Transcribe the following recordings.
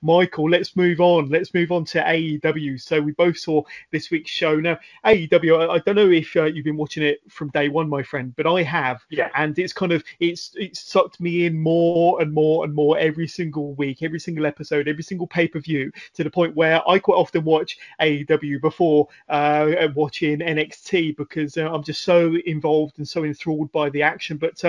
Michael, let's move on. Let's move on to AEW. So we both saw this week's show. Now, AEW, I don't know if you've been watching it from day one, my friend, but I have. Yeah. And it's kind of, it's sucked me in more and more and more every single week, every single episode, every single pay-per-view, to the point where I quite often watch AEW before watching NXT, because I'm just so involved and so enthralled by the action. But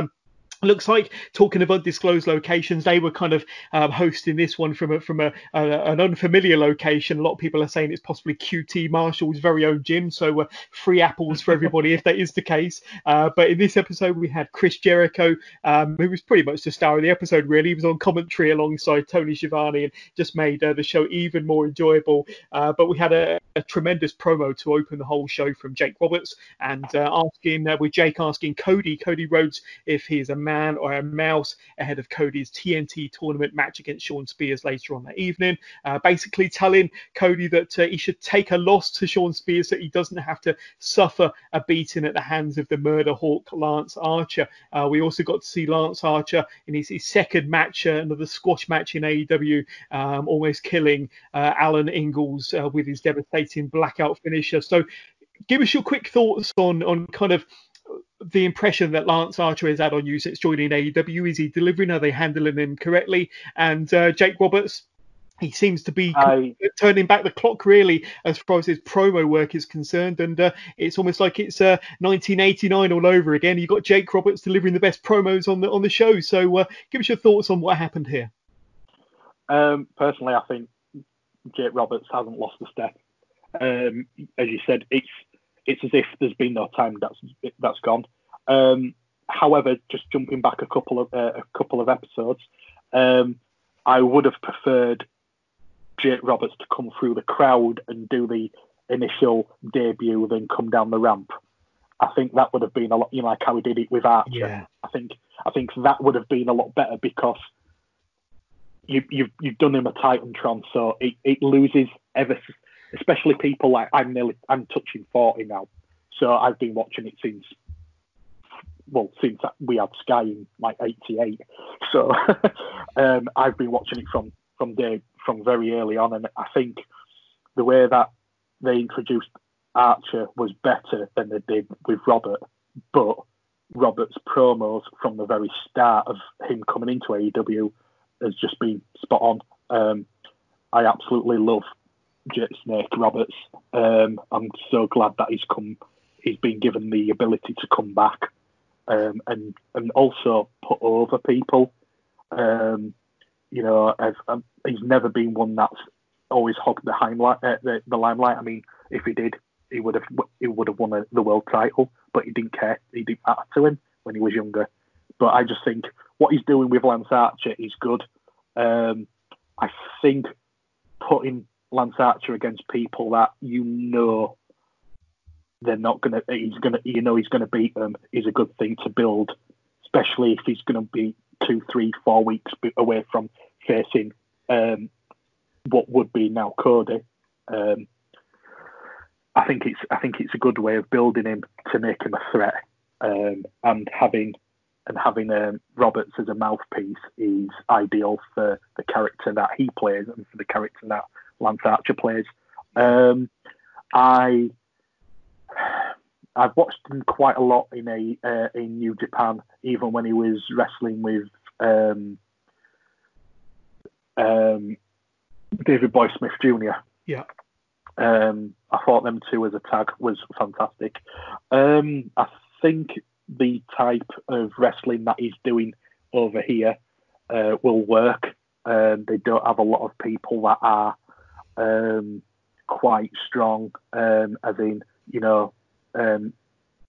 looks like, talking of undisclosed locations, they were kind of hosting this one from an unfamiliar location. A lot of people are saying it's possibly QT Marshall's very own gym, so free apples for everybody if that is the case. But in this episode, we had Chris Jericho, who was pretty much the star of the episode, really. He was on commentary alongside Tony Schiavone and just made the show even more enjoyable. But we had a tremendous promo to open the whole show from Jake Roberts, and with Jake asking Cody Rhodes if he's a man or a mouse ahead of Cody's TNT tournament match against Sean Spears later on that evening, basically telling Cody that he should take a loss to Sean Spears so he doesn't have to suffer a beating at the hands of the murder hawk Lance Archer. We also got to see Lance Archer in his second match, another squash match in AEW, almost killing Alan Ingalls with his devastating blackout finisher. So give us your quick thoughts on kind of the impression that Lance Archer has had on you since joining AEW. Is he delivering? Are they handling him correctly? And Jake Roberts, he seems to be turning back the clock, really, as far as his promo work is concerned. And it's almost like it's 1989 all over again. You've got Jake Roberts delivering the best promos on the show. So give us your thoughts on what happened here. Personally, I think Jake Roberts hasn't lost a step. As you said, it's as if there's been no time that's gone. However, just jumping back a couple of episodes, I would have preferred Jake Roberts to come through the crowd and do the initial debut, then come down the ramp. I think that would have been a lot, like how he did it with Archer. Yeah. I think that would have been a lot better, because you've done him a Titantron, so it loses especially people like I'm touching 40 now, so I've been watching it since we had Sky in like 88. So I've been watching it from very early on, and I think the way that they introduced Archer was better than they did with Robert. But Robert's promos from the very start of him coming into AEW has just been spot on. I absolutely love Snake Roberts. I'm so glad that he's been given the ability to come back and also put over people. He's never been one that's always hogged the limelight. I mean, if he did, he would have won the world title, but he didn't care. He didn't matter to him when he was younger. But I just think what he's doing with Lance Archer is good. I think putting Lance Archer against people that they're not he's gonna beat them is a good thing to build, especially if he's gonna be 2, 3, 4 weeks away from facing what would be now Cody. I think it's a good way of building him to make him a threat, and having Roberts as a mouthpiece is ideal for the character that he plays and for the character that Lance Archer plays. I've watched him quite a lot in New Japan, even when he was wrestling with David Boy Smith Jr. Yeah. I thought them two as a tag was fantastic. I think the type of wrestling that he's doing over here will work. They don't have a lot of people that are quite strong, as in,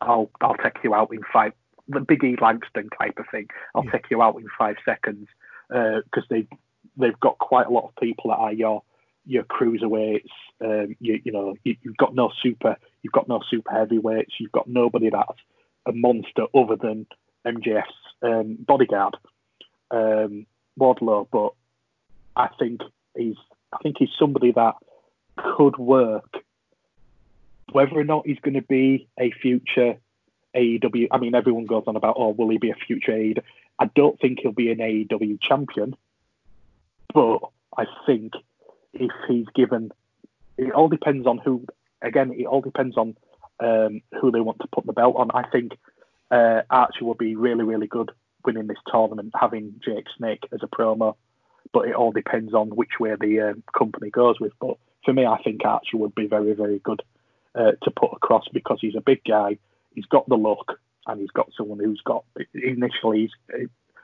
I'll take you out in 5, the Big E Langston type of thing. I'll take you out in 5 seconds, because they've got quite a lot of people that are your cruiserweights. You've got no super heavyweights. You've got nobody that's a monster other than MJF's bodyguard, Wardlow. But I think he's somebody that could work. Whether or not he's going to be a future AEW, I mean, everyone goes on about, will he be a future AEW? I don't think he'll be an AEW champion, but I think if he's given, it all depends on who. Again, it all depends on who they want to put the belt on. I think Archer will be really, really good winning this tournament, having Jake Snake as a promo. But it all depends on which way the company goes with. But for me, I think Archer would be very, very good to put across because he's a big guy. He's got the look, and he's got someone who's got initially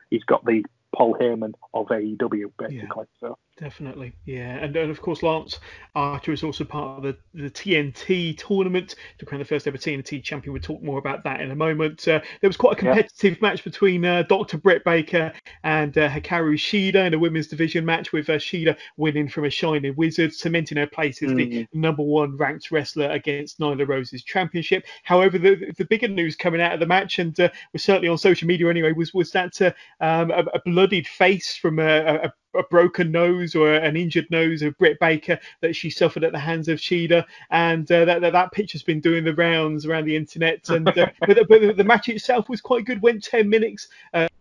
he's got the Paul Heyman of AEW basically. Yeah. So. Definitely, yeah, and of course Lance Archer is also part of the TNT tournament to crown the first ever TNT champion. We'll talk more about that in a moment. There was quite a competitive match between Dr. Britt Baker and Hikaru Shida in a women's division match, with Shida winning from a Shining Wizard, cementing her place as the number one ranked wrestler against Nyla Rose's championship. However, the bigger news coming out of the match, and was certainly on social media anyway, was that a bloodied face from a broken nose or an injured nose of Britt Baker that she suffered at the hands of Shida, and that picture's been doing the rounds around the internet. And but the match itself was quite good. Went 10 minutes. That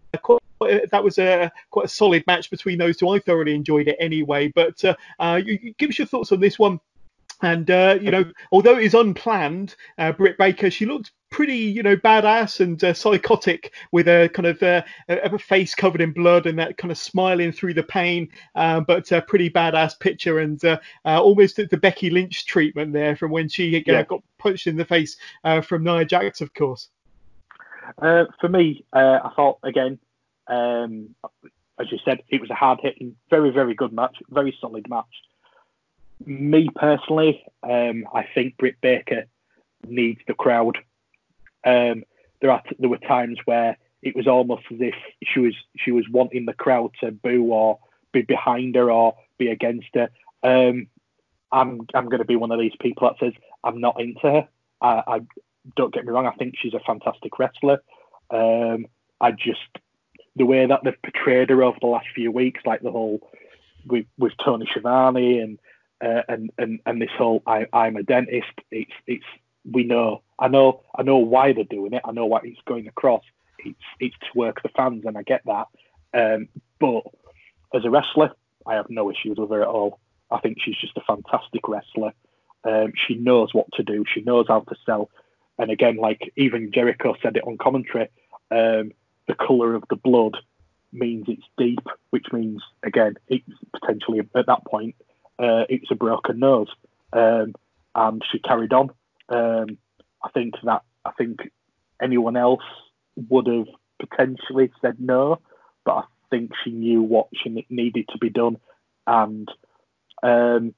was quite a solid match between those two. I thoroughly enjoyed it anyway. But you give us your thoughts on this one. And although it is unplanned, Britt Baker, she looked pretty, badass and psychotic, with a kind of a face covered in blood and that kind of smiling through the pain, but a pretty badass picture, and almost the Becky Lynch treatment there from when she got punched in the face from Nia Jax, of course. For me, I thought, again, as you said, it was a hard-hitting, very, very good match, very solid match. Me personally, I think Britt Baker needs the crowd. There were times where it was almost as if she was wanting the crowd to boo or be behind her or be against her. I'm going to be one of these people that says I'm not into her. I don't get me wrong. I think she's a fantastic wrestler. The way that they've portrayed her over the last few weeks, like the whole with Tony Schiavone and this whole I'm a dentist. It's we know. I know why they're doing it. I know why it's going across. It's to work the fans, and I get that. But as a wrestler, I have no issues with her at all. I think she's just a fantastic wrestler. She knows what to do. She knows how to sell. And again, like even Jericho said it on commentary, the colour of the blood means it's deep, which means, again, it's potentially at that point, it's a broken nose. And she carried on. I think anyone else would have potentially said no, but I think she knew what she needed to be done. And I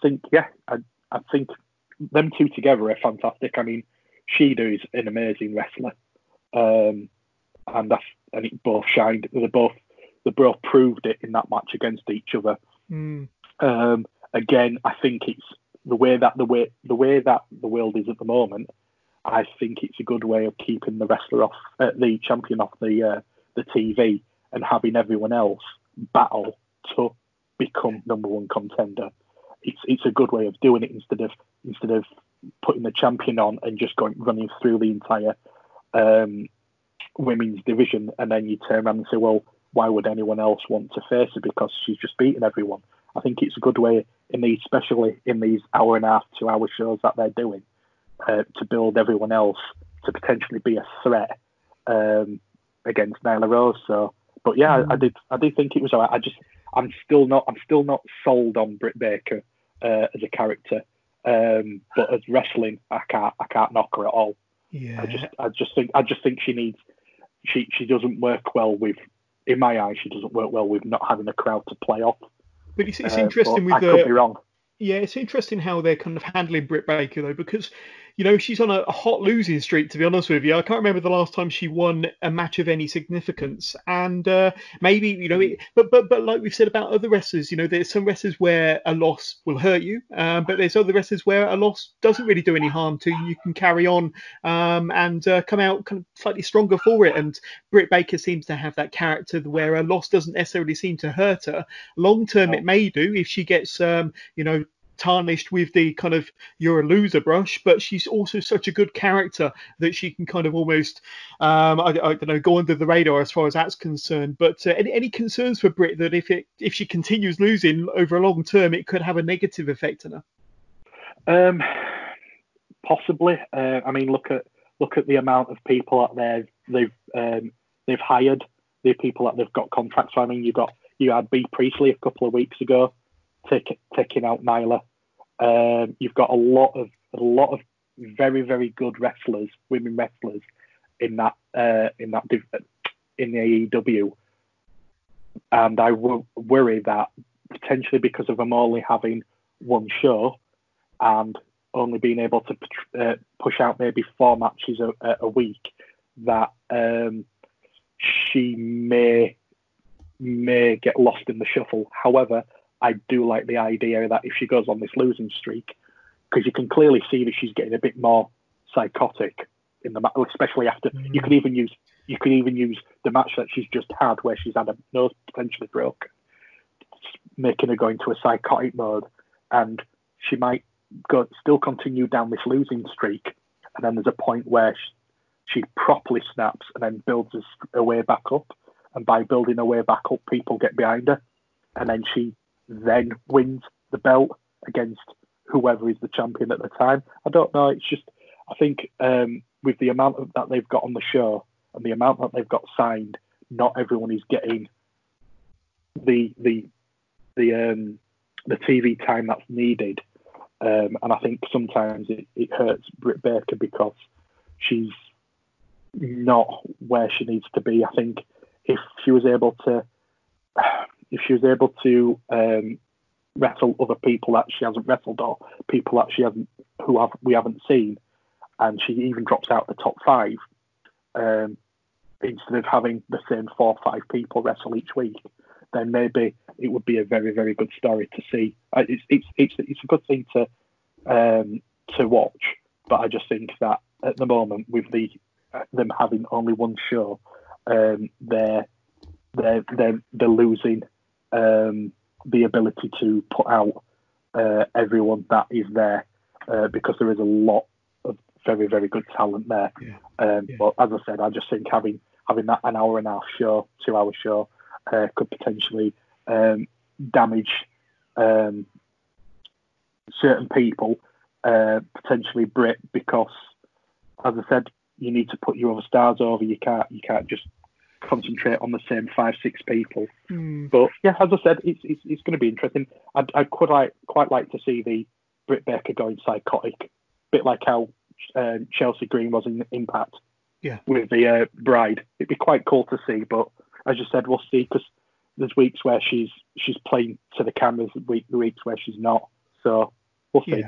think them two together are fantastic. I mean, Shida is an amazing wrestler, and it both shined. They both proved it in that match against each other. Again, I think it's the way that the world is at the moment. I think it's a good way of keeping the wrestler off, the champion off the TV, and having everyone else battle to become number one contender. It's a good way of doing it instead of putting the champion on and just running through the entire women's division, and then you turn around and say, well, why would anyone else want to face her because she's just beaten everyone? I think it's a good way especially in these hour and a half, 2 hour shows that they're doing, to build everyone else to potentially be a threat against Nyla Rose. So, but yeah, I did think it was all right. I'm still not sold on Britt Baker as a character, but as wrestling, I can't knock her at all. Yeah, I just think she doesn't work well with, in my eyes, she doesn't work well with not having a crowd to play off. But it's interesting with I could be wrong. Yeah, it's interesting how they're kind of handling Britt Baker, though, because, she's on a hot losing streak, to be honest with you. I can't remember the last time she won a match of any significance. And maybe, but like we've said about other wrestlers, there's some wrestlers where a loss will hurt you, but there's other wrestlers where a loss doesn't really do any harm to you. You can carry on and come out kind of slightly stronger for it. And Britt Baker seems to have that character where a loss doesn't necessarily seem to hurt her. Long term, it may do if she gets, tarnished with the kind of you're a loser brush, but she's also such a good character that she can kind of almost, I don't know, go under the radar as far as that's concerned. But any concerns for Britt that if she continues losing over a long term, it could have a negative effect on her? Possibly. I mean, look at the amount of people out there they've hired, the people that they've got contracts for. I mean, you had B Priestley a couple of weeks ago taking out Nyla. You've got a lot of very, very good wrestlers, women wrestlers in the AEW, and I worry that potentially because of them only having one show and only being able to push out maybe 4 matches a week, that she may get lost in the shuffle. However, I do like the idea that if she goes on this losing streak, because you can clearly see that she's getting a bit more psychotic in the match, especially after you can even use the match that she's just had where she's had her nose potentially broken, making her go into a psychotic mode, and she might still continue down this losing streak, and then there's a point where she properly snaps and then builds her way back up, and by building her way back up, people get behind her, and then she then wins the belt against whoever is the champion at the time. I don't know. It's just, I think with the amount that they've got on the show and the amount that they've got signed, not everyone is getting the TV time that's needed. And I think sometimes it hurts Britt Baker because she's not where she needs to be. I think if she was able to wrestle other people that she hasn't wrestled, or people that we haven't seen, and she even drops out the top 5, instead of having the same 4 or 5 people wrestle each week, then maybe it would be a very, very good story to see. It's a good thing to watch, but I just think that at the moment, with them having only one show, they're losing the ability to put out everyone that is there, because there is a lot of very, very good talent there. But as I said, I just think having that an hour and a half show, 2-hour show, could potentially damage certain people, potentially Britt, because as I said, you need to put your other stars over. You can't just concentrate on the same 5-6 people. But yeah, as I said, it's going to be interesting. I'd quite like to see the Britt Baker going psychotic, a bit like how Chelsea Green was in Impact with the Bride. It'd be quite cool to see, but as you said, we'll see, because there's weeks where she's playing to the cameras, weeks where she's not. So we'll see.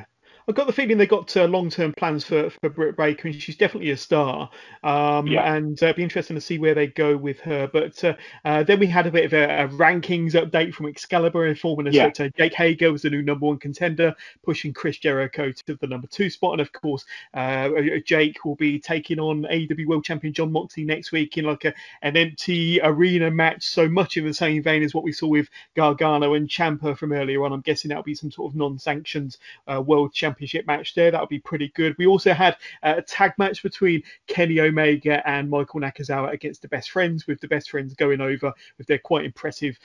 I've got the feeling they've got long-term plans for Britt Baker, and she's definitely a star. And it'd be interesting to see where they go with her. But then we had a bit of a rankings update from Excalibur, informing us that Jake Hager was the new number 1 contender, pushing Chris Jericho to the number 2 spot. And of course, Jake will be taking on AEW World Champion Jon Moxley next week in like an empty arena match, so much in the same vein as what we saw with Gargano and Ciampa from earlier on. I'm guessing that'll be some sort of non-sanctioned World Championship match there. That'll be pretty good. We also had a tag match between Kenny Omega and Michael Nakazawa against the Best Friends, with the Best Friends going over with their quite impressive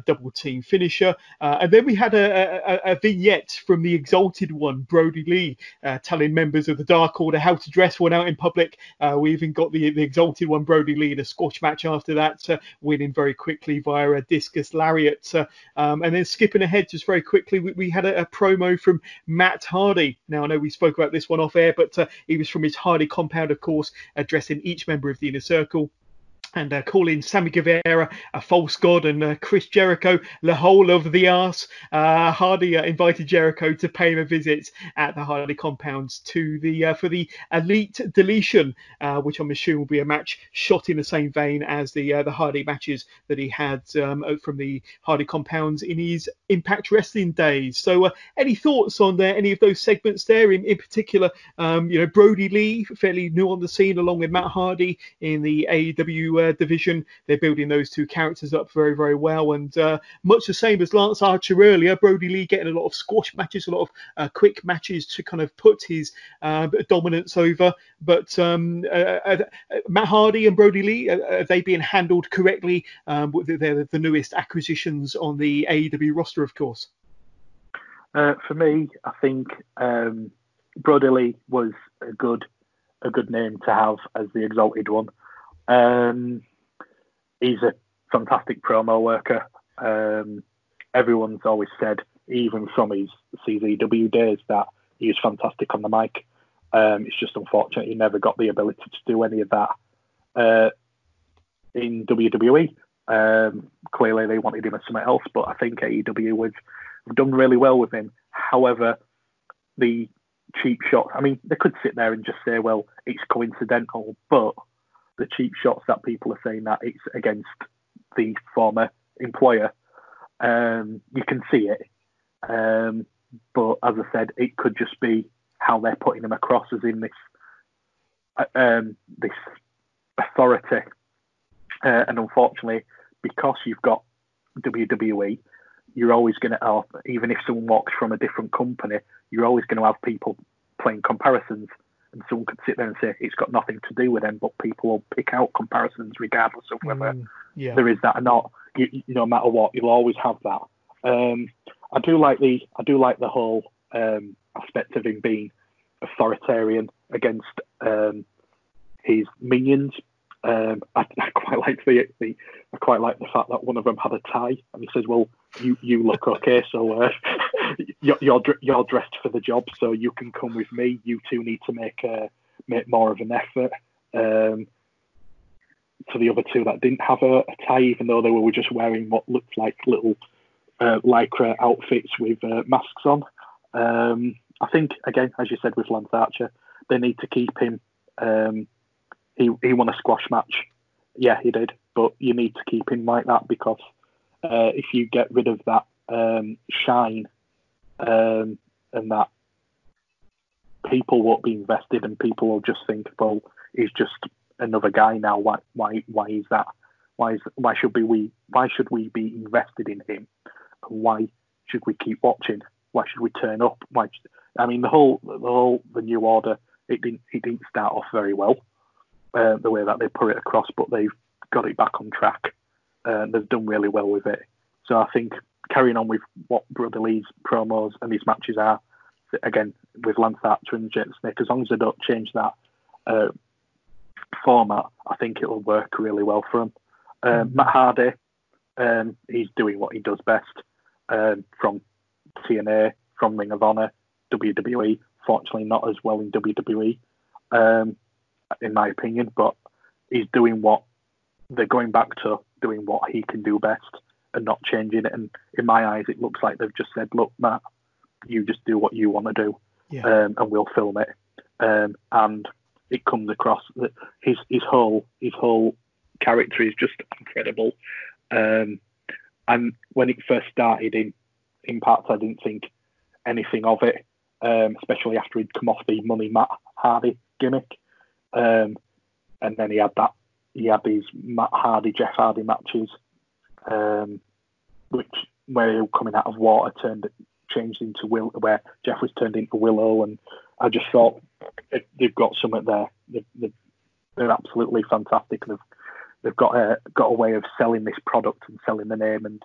double team finisher. And then we had a vignette from the Exalted One, Brody Lee, telling members of the Dark Order how to dress one out in public. We even got the Exalted One, Brody Lee, in a squash match after that, winning very quickly via a discus lariat. And then skipping ahead just very quickly, we had a promo from Matt Hardy. Now, I know we spoke about this one off air, but he was from his Hardy compound, of course, addressing each member of the Inner Circle, and calling Sammy Guevara a false god and Chris Jericho the whole of the arse. Hardy invited Jericho to pay him a visit at the Hardy compounds for the Elite Deletion, which I'm assuming will be a match shot in the same vein as the Hardy matches that he had from the Hardy compounds in his Impact Wrestling days. So any thoughts on any of those segments there? In particular, Brody Lee, fairly new on the scene, along with Matt Hardy in the AEW division. They're building those two characters up very, very well. And much the same as Lance Archer earlier, Brody Lee getting a lot of squash matches, a lot of quick matches to kind of put his dominance over. But Matt Hardy and Brody Lee, are they being handled correctly? They're the newest acquisitions on the AEW roster, of course. For me, I think Brody Lee was a good name to have as the Exalted One. He's a fantastic promo worker. Everyone's always said, even from his CZW days, that he was fantastic on the mic. It's just unfortunate he never got the ability to do any of that in WWE. Clearly, they wanted him as something else, but I think AEW have done really well with him. However, the cheap shots, I mean, they could sit there and just say, well, it's coincidental, but the cheap shots that people are saying that it's against the former employer, you can see it. But as I said, it could just be how they're putting him across as in this authority. And unfortunately, because you've got WWE, you're always going to, even if someone walks from a different company, you're always going to have people playing comparisons. And someone could sit there and say it's got nothing to do with them, but people will pick out comparisons regardless of whether there is that or not. No matter what, you'll always have that. I do like the whole aspect of him being authoritarian against his minions. I quite like the fact that one of them had a tie, and he says, "Well, you look okay, so you're dressed for the job, so you can come with me. You two need to make more of an effort." To the other two that didn't have a tie, even though they were just wearing what looked like little lycra outfits with masks on. I think, again, as you said with Lance Archer, they need to keep him. He won a squash match. Yeah, he did. But you need to keep him like that, because if you get rid of that shine and that, people won't be invested, and people will just think, well, he's just another guy now. Why is that? Why should we be invested in him? And why should we keep watching? Why should we turn up? The New Order, it didn't start off very well, the way that they put it across, but they've got it back on track. They've done really well with it. So I think carrying on with what Brother Lee's promos and his matches are, again, with Lance Archer and Jet Snake, as long as they don't change that format, I think it'll work really well for him. Matt Hardy, he's doing what he does best, from TNA, from Ring of Honor, WWE. Fortunately, not as well in WWE, in my opinion, but he's doing what they're going back to, doing what he can do best and not changing it. And in my eyes, it looks like they've just said, look, Matt, you just do what you want to do, and we'll film it. And it comes across that his whole character is just incredible. And when it first started in Impact, I didn't think anything of it, especially after he'd come off the Money Matt Hardy gimmick. And then he had these Matt Hardy, Jeff Hardy matches, where he was coming out of water changed into Will, where Jeff was turned into Willow, and I just thought they've got something there. They're absolutely fantastic. They've got a way of selling this product and selling the name, and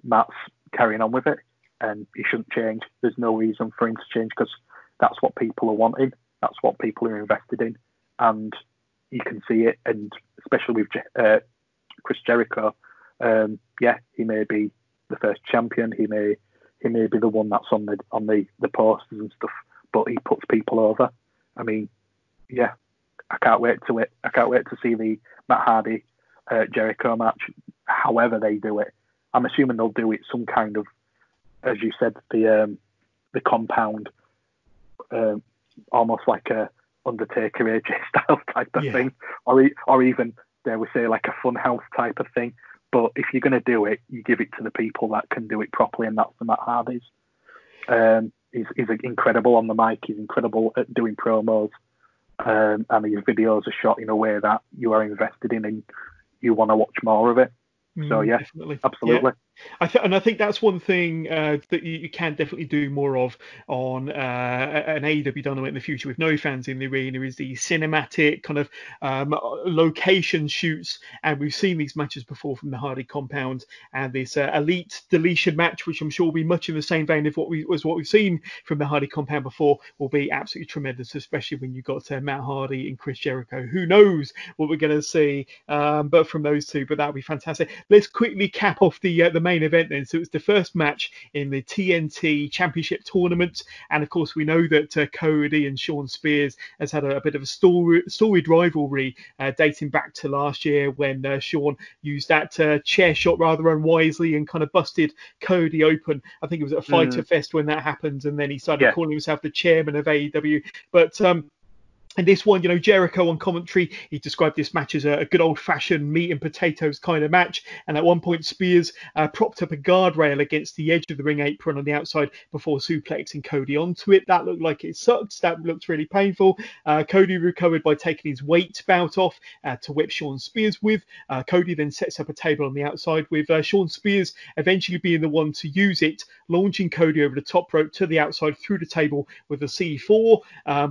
Matt's carrying on with it, and he shouldn't change. There's no reason for him to change, because that's what people are wanting. That's what people are invested in, and you can see it. And especially with Chris Jericho, he may be the first champion. He may be the one that's on the posters and stuff, but he puts people over. I mean, I can't wait to see the Matt Hardy Jericho match. However they do it, I'm assuming they'll do it some kind of, as you said, the compound, almost like a Undertaker AJ Styles type of thing, or even dare we say like a Funhouse type of thing. But if you're going to do it, you give it to the people that can do it properly, and that's the Matt Hardys. He's incredible on the mic. He's incredible at doing promos, and his videos are shot in a way that you are invested in, and you want to watch more of it. So yeah, Definitely. absolutely. Yeah. I think that's one thing that you can definitely do more of on an AEW Dynamite in the future with no fans in the arena is the cinematic kind of location shoots. And we've seen these matches before from the Hardy compound, and this elite deletion match, which I'm sure will be much in the same vein of what we've seen from the Hardy compound before, will be absolutely tremendous, especially when you've got Matt Hardy and Chris Jericho. Who knows what we're going to see, but from those two, but that'll be fantastic. Let's quickly cap off the main event then. So it's the first match in the TNT Championship tournament, and of course we know that Cody and Shawn Spears has had a bit of a storied rivalry dating back to last year when Shawn used that chair shot rather unwisely and kind of busted Cody open. I think it was at a Fighter Fest when that happened, and then he started calling himself the chairman of AEW. But and this one, Jericho on commentary, he described this match as a good old-fashioned meat and potatoes kind of match. And at one point, Spears propped up a guardrail against the edge of the ring apron on the outside before suplexing Cody onto it. That looked like it sucked. That looked really painful. Cody recovered by taking his weight belt off to whip Shawn Spears with. Cody then sets up a table on the outside with Shawn Spears eventually being the one to use it, launching Cody over the top rope to the outside through the table with a C4.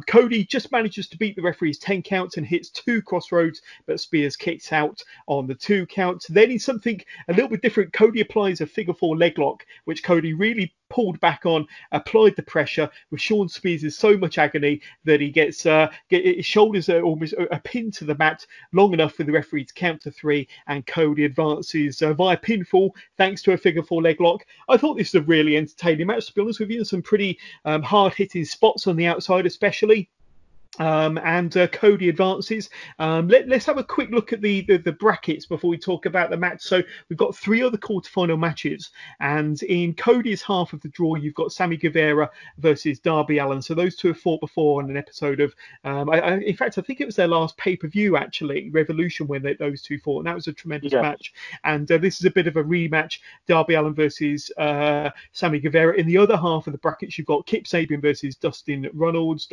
Cody just manages to beat the referee's 10 counts and hits 2 crossroads, but Spears kicks out on the 2 counts. Then in something a little bit different, Cody applies a figure 4 leg lock, which Cody really pulled back on, applied the pressure with Shawn Spears in so much agony that he gets his shoulders are almost a pin to the mat long enough for the referee to count to 3, and Cody advances via pinfall thanks to a figure 4 leg lock. I thought this was a really entertaining match, to be honest with you. Some pretty hard-hitting spots on the outside especially. And Cody advances. Let's have a quick look at the brackets before we talk about the match. So we've got 3 other quarterfinal matches, and in Cody's half of the draw, you've got Sammy Guevara versus Darby Allin. So those two have fought before on an episode of, in fact, I think it was their last pay-per-view actually, Revolution, when those two fought, and that was a tremendous match. And this is a bit of a rematch, Darby Allin versus Sammy Guevara. In the other half of the brackets, you've got Kip Sabian versus Dustin Rhodes,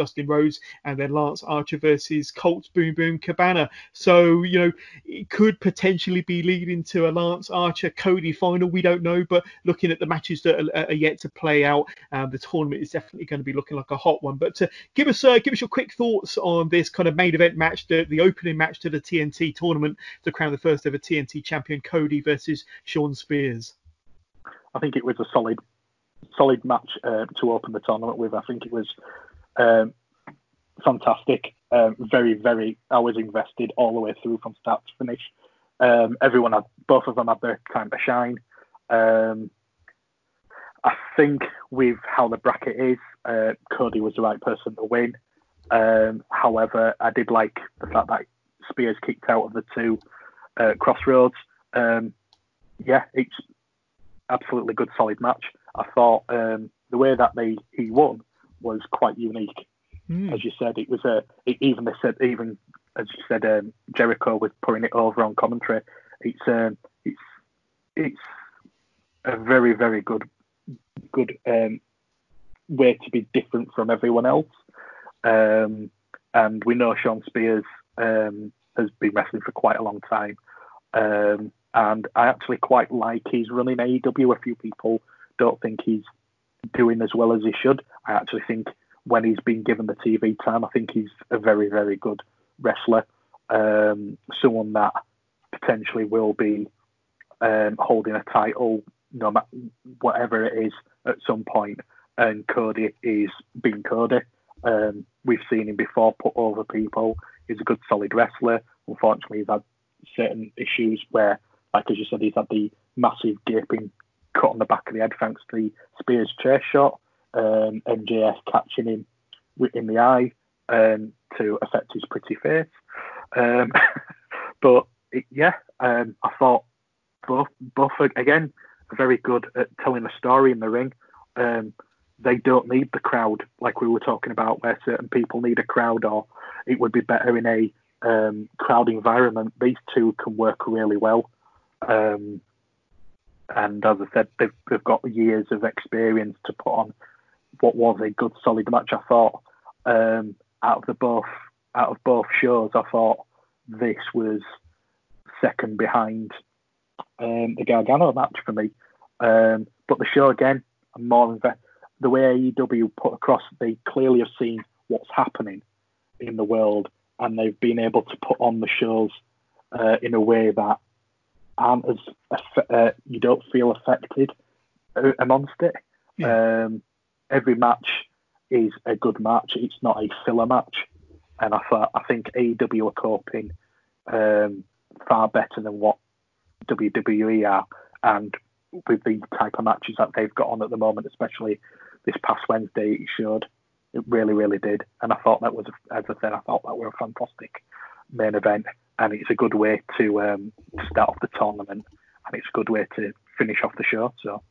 and then Lance Archer versus Colt Boom Boom Cabana. So, it could potentially be leading to a Lance Archer Cody final. We don't know, but looking at the matches that are yet to play out, the tournament is definitely going to be looking like a hot one. But give us your quick thoughts on this kind of main event match, the opening match to the TNT tournament to crown the first ever TNT champion, Cody versus Shawn Spears. I think it was a solid match to open the tournament with. I think it was fantastic. Very, very. I was invested all the way through from start to finish. Both of them had their time to shine. I think with how the bracket is, Cody was the right person to win. However, I did like the fact that Spears kicked out of the 2 crossroads. It's absolutely good, solid match. I thought the way that he won was quite unique. As you said, it was even as you said, Jericho was putting it over on commentary. It's a very, very good way to be different from everyone else. And we know Shawn Spears has been wrestling for quite a long time. And I actually quite like his run in AEW. A few people don't think he's doing as well as he should. I actually think when he's been given the TV time, I think he's a very, very good wrestler. Someone that potentially will be holding a title, no matter whatever it is, at some point. And Cody is being Cody. We've seen him before put over people. He's a good, solid wrestler. Unfortunately, he's had certain issues where, like as you said, he's had the massive gaping cut on the back of the head thanks to the Spears chair shot. MJF catching him in the eye to affect his pretty face. But I thought both again are very good at telling a story in the ring. They don't need the crowd like we were talking about, where certain people need a crowd, or it would be better in a crowd environment. These two can work really well. And as I said, they've got years of experience to put on what was a good, solid match. I thought out of both shows, I thought this was second behind the Gargano match for me. But the show again, I'm more the way AEW put across, they clearly have seen what's happening in the world, and they've been able to put on the shows in a way that aren't as you don't feel affected amongst it. Yeah. Every match is a good match. It's not a filler match, and I think AEW are coping far better than what WWE are, and with the type of matches that they've got on at the moment, especially this past Wednesday, it showed. It really, really did, and I thought that was, as I said, I thought that were a fantastic main event, and it's a good way to start off the tournament, and it's a good way to finish off the show. So.